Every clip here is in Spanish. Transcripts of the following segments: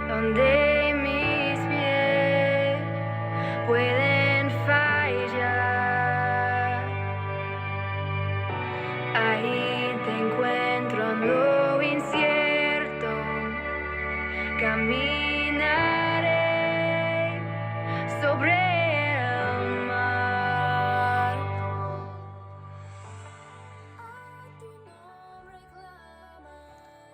donde mis pies pueden fallar. Ahí te encuentro en lo incierto, caminaré sobre el mar.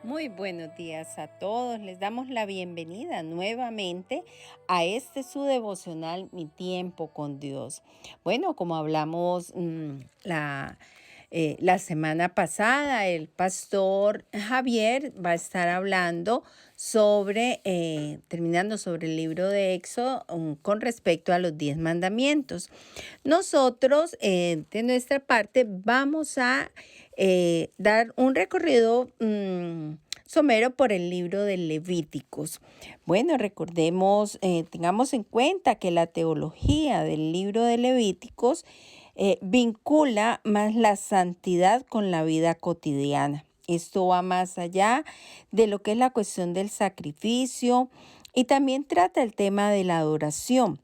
Muy buenos días a todos. Les damos la bienvenida nuevamente a su devocional, Mi Tiempo con Dios. Bueno, como hablamos la semana pasada, el pastor Javier va a estar hablando terminando sobre el libro de Éxodo con respecto a los 10 mandamientos. Nosotros, de nuestra parte, vamos a dar un recorrido somero por el libro de Levíticos. Bueno, recordemos, tengamos en cuenta que la teología del libro de Levíticos vincula más la santidad con la vida cotidiana. Esto va más allá de lo que es la cuestión del sacrificio y también trata el tema de la adoración.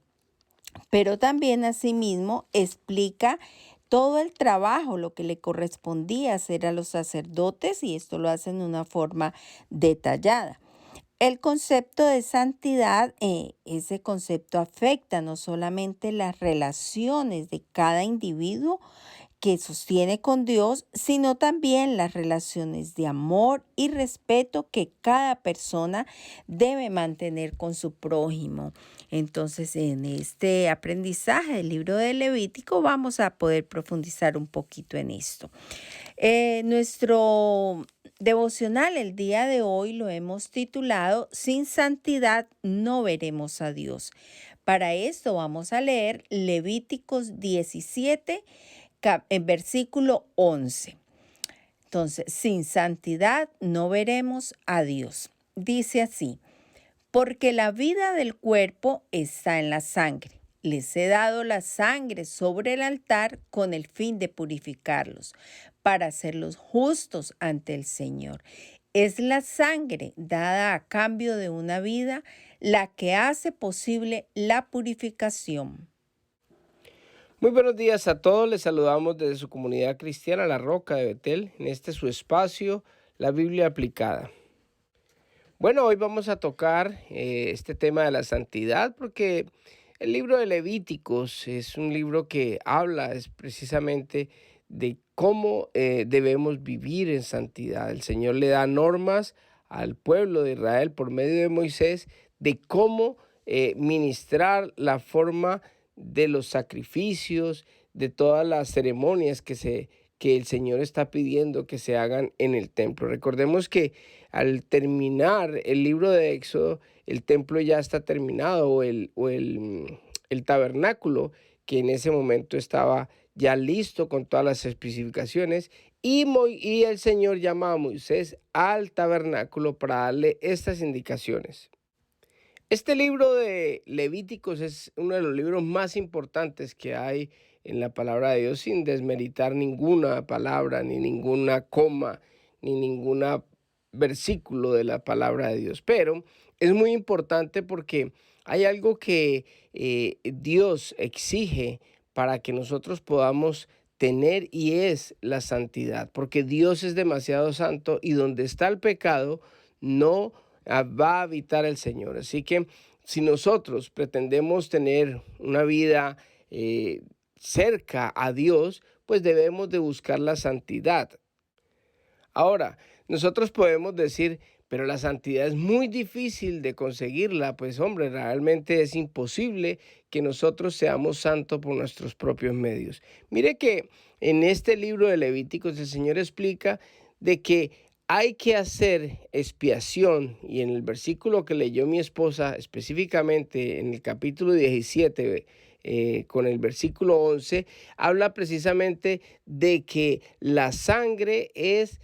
Pero también asimismo explica todo el trabajo, lo que le correspondía hacer a los sacerdotes, y esto lo hace de una forma detallada. El concepto de santidad, ese concepto afecta no solamente las relaciones de cada individuo que sostiene con Dios, sino también las relaciones de amor y respeto que cada persona debe mantener con su prójimo. Entonces, en este aprendizaje del libro de Levítico vamos a poder profundizar un poquito en esto. Nuestro devocional el día de hoy lo hemos titulado Sin santidad no veremos a Dios. Para esto vamos a leer Levíticos 17, en versículo 11. Entonces, sin santidad no veremos a Dios. Dice así: porque la vida del cuerpo está en la sangre. Les he dado la sangre sobre el altar con el fin de purificarlos, para hacerlos justos ante el Señor. Es la sangre dada a cambio de una vida la que hace posible la purificación. Muy buenos días a todos, les saludamos desde su comunidad cristiana La Roca de Betel, en este su espacio, la Biblia aplicada. Bueno, hoy vamos a tocar este tema de la santidad porque el libro de Levíticos es un libro que habla precisamente de cómo debemos vivir en santidad. El Señor le da normas al pueblo de Israel por medio de Moisés de cómo ministrar la forma de los sacrificios, de todas las ceremonias que el Señor está pidiendo que se hagan en el templo. Recordemos que al terminar el libro de Éxodo, el templo ya está terminado, el tabernáculo, que en ese momento estaba ya listo con todas las especificaciones, y el Señor llama a Moisés al tabernáculo para darle estas indicaciones. Este libro de Levíticos es uno de los libros más importantes que hay en la palabra de Dios, sin desmeritar ninguna palabra, ni ninguna coma, ni ningún versículo de la palabra de Dios. Pero es muy importante porque hay algo que Dios exige para que nosotros podamos tener, y es la santidad, porque Dios es demasiado santo y donde está el pecado no va a habitar el Señor. Así que si nosotros pretendemos tener una vida cerca a Dios, pues debemos de buscar la santidad. Ahora, nosotros podemos decir, pero la santidad es muy difícil de conseguirla. Pues hombre, realmente es imposible que nosotros seamos santos por nuestros propios medios. Mire que en este libro de Levíticos el Señor explica de que hay que hacer expiación, y en el versículo que leyó mi esposa, específicamente en el capítulo 17, con el versículo 11, habla precisamente de que la sangre es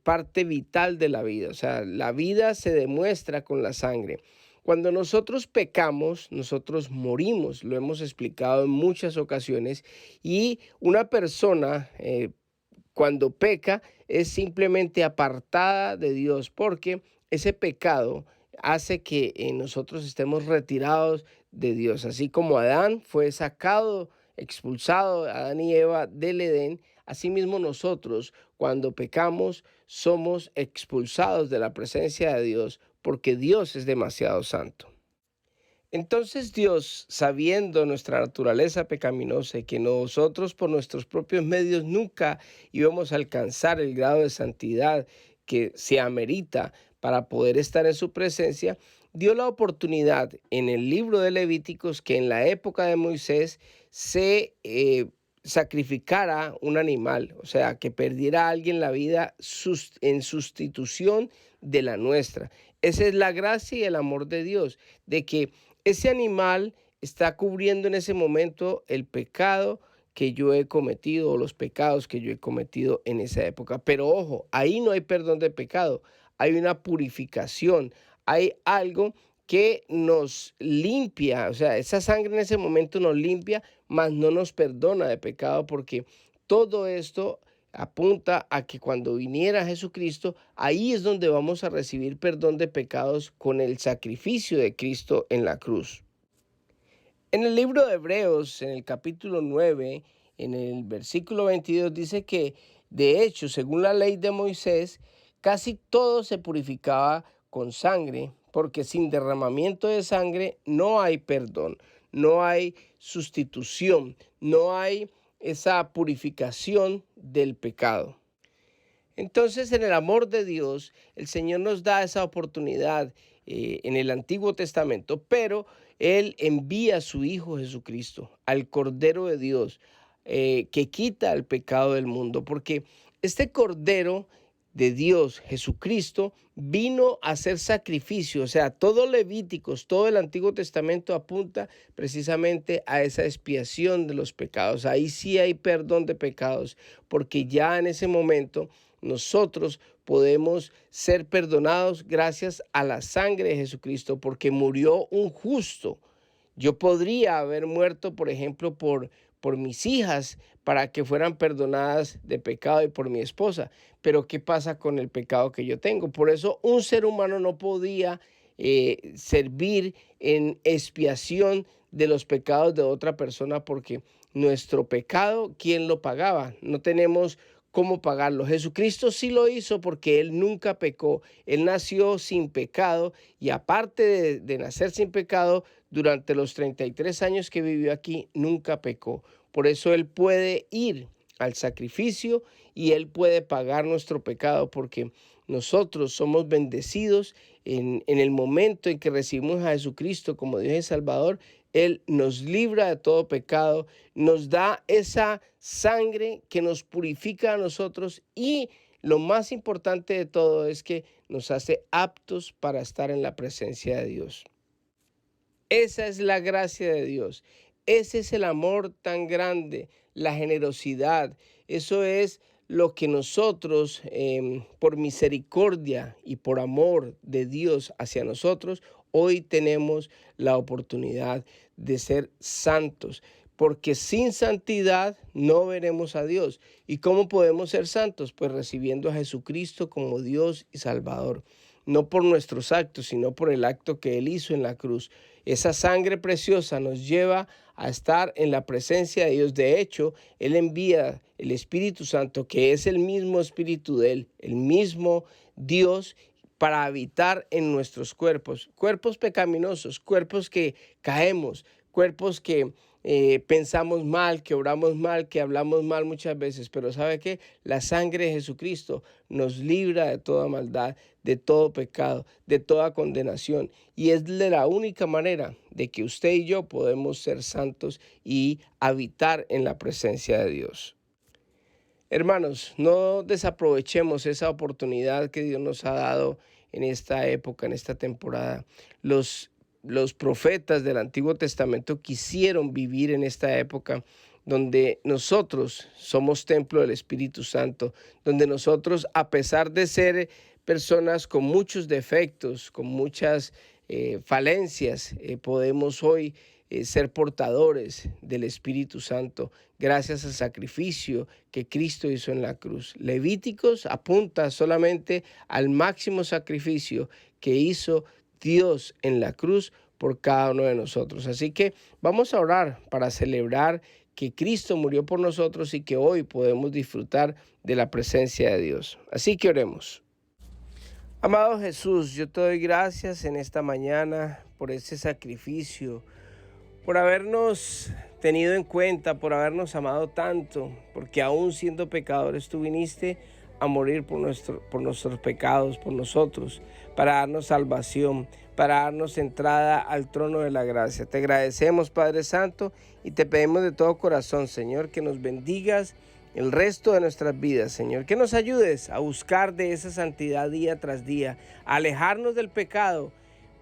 parte vital de la vida. O sea, la vida se demuestra con la sangre. Cuando nosotros pecamos, nosotros morimos, lo hemos explicado en muchas ocasiones, y una persona cuando peca es simplemente apartada de Dios, porque ese pecado hace que nosotros estemos retirados de Dios. Así como Adán fue sacado, expulsado, Adán y Eva del Edén, asimismo nosotros cuando pecamos somos expulsados de la presencia de Dios porque Dios es demasiado santo. Entonces Dios, sabiendo nuestra naturaleza pecaminosa y que nosotros por nuestros propios medios nunca íbamos a alcanzar el grado de santidad que se amerita para poder estar en su presencia, dio la oportunidad en el libro de Levíticos que en la época de Moisés se sacrificara un animal, o sea, que perdiera alguien la vida en sustitución de la nuestra. Esa es la gracia y el amor de Dios, de que ese animal está cubriendo en ese momento el pecado que yo he cometido o los pecados que yo he cometido en esa época. Pero ojo, ahí no hay perdón de pecado, hay una purificación, hay algo que nos limpia, o sea, esa sangre en ese momento nos limpia, mas no nos perdona de pecado porque todo esto apunta a que cuando viniera Jesucristo, ahí es donde vamos a recibir perdón de pecados con el sacrificio de Cristo en la cruz. En el libro de Hebreos, en el capítulo 9, en el versículo 22, dice que, de hecho, según la ley de Moisés, casi todo se purificaba con sangre, porque sin derramamiento de sangre no hay perdón, no hay sustitución, no hay esa purificación del pecado. Entonces, en el amor de Dios, el Señor nos da esa oportunidad en el Antiguo Testamento, pero Él envía a su Hijo Jesucristo, al Cordero de Dios, que quita el pecado del mundo, porque este Cordero de Dios, Jesucristo, vino a hacer sacrificio. O sea, todo Levíticos, todo el Antiguo Testamento apunta precisamente a esa expiación de los pecados. Ahí sí hay perdón de pecados, porque ya en ese momento nosotros podemos ser perdonados gracias a la sangre de Jesucristo, porque murió un justo. Yo podría haber muerto, por ejemplo, por mis hijas para que fueran perdonadas de pecado y por mi esposa. Pero ¿qué pasa con el pecado que yo tengo? Por eso un ser humano no podía servir en expiación de los pecados de otra persona porque nuestro pecado, ¿quién lo pagaba? No tenemos cómo pagarlo. Jesucristo sí lo hizo porque Él nunca pecó. Él nació sin pecado y aparte de nacer sin pecado, durante los 33 años que vivió aquí, nunca pecó. Por eso Él puede ir al sacrificio y Él puede pagar nuestro pecado porque nosotros somos bendecidos en el momento en que recibimos a Jesucristo como Dios y Salvador. Él nos libra de todo pecado, nos da esa sangre que nos purifica a nosotros y lo más importante de todo es que nos hace aptos para estar en la presencia de Dios. Esa es la gracia de Dios. Ese es el amor tan grande, la generosidad. Eso es lo que nosotros, por misericordia y por amor de Dios hacia nosotros, hoy tenemos la oportunidad de ser santos. Porque sin santidad no veremos a Dios. ¿Y cómo podemos ser santos? Pues recibiendo a Jesucristo como Dios y Salvador. No por nuestros actos, sino por el acto que Él hizo en la cruz. Esa sangre preciosa nos lleva a estar en la presencia de Dios. De hecho, Él envía el Espíritu Santo, que es el mismo Espíritu de Él, el mismo Dios, para habitar en nuestros cuerpos. Cuerpos pecaminosos, cuerpos que caemos, cuerpos que pensamos mal, que oramos mal, que hablamos mal muchas veces, pero ¿sabe qué? La sangre de Jesucristo nos libra de toda maldad, de todo pecado, de toda condenación, y es la única manera de que usted y yo podemos ser santos y habitar en la presencia de Dios. Hermanos, no desaprovechemos esa oportunidad que Dios nos ha dado en esta época, en esta temporada. Los profetas del Antiguo Testamento quisieron vivir en esta época donde nosotros somos templo del Espíritu Santo, donde nosotros, a pesar de ser personas con muchos defectos, con muchas falencias, podemos hoy ser portadores del Espíritu Santo gracias al sacrificio que Cristo hizo en la cruz. Levíticos apunta solamente al máximo sacrificio que hizo Dios en la cruz por cada uno de nosotros. Así que vamos a orar para celebrar que Cristo murió por nosotros y que hoy podemos disfrutar de la presencia de Dios. Así que oremos. Amado Jesús, yo te doy gracias en esta mañana por ese sacrificio, por habernos tenido en cuenta, por habernos amado tanto, porque aún siendo pecadores tú viniste a morir por nuestros pecados, por nosotros, para darnos salvación, para darnos entrada al trono de la gracia. Te agradecemos, Padre Santo, y te pedimos de todo corazón, Señor, que nos bendigas el resto de nuestras vidas, Señor, que nos ayudes a buscar de esa santidad día tras día, a alejarnos del pecado,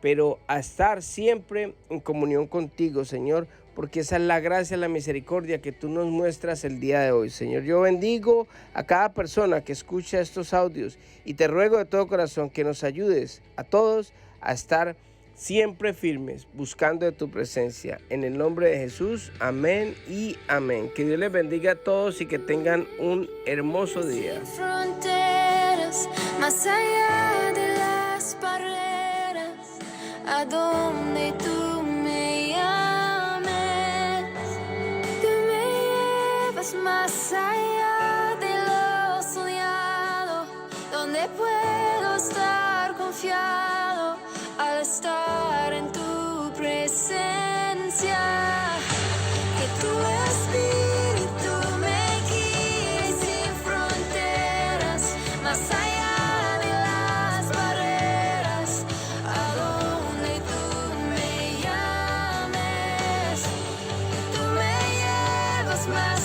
pero a estar siempre en comunión contigo, Señor, porque esa es la gracia, la misericordia que tú nos muestras el día de hoy, Señor. Yo bendigo a cada persona que escucha estos audios y te ruego de todo corazón que nos ayudes a todos a estar siempre firmes, buscando de tu presencia. En el nombre de Jesús, amén y amén. Que Dios les bendiga a todos y que tengan un hermoso día. Sin fronteras, más allá de las barreras, a donde tú me llames. Tú me llevas más allá de lo soñado, donde puedo estar confiado al estar en tu presencia. Que tu espíritu me guíe sin fronteras, más allá de las barreras, a donde tú me llames. Tú me llevas más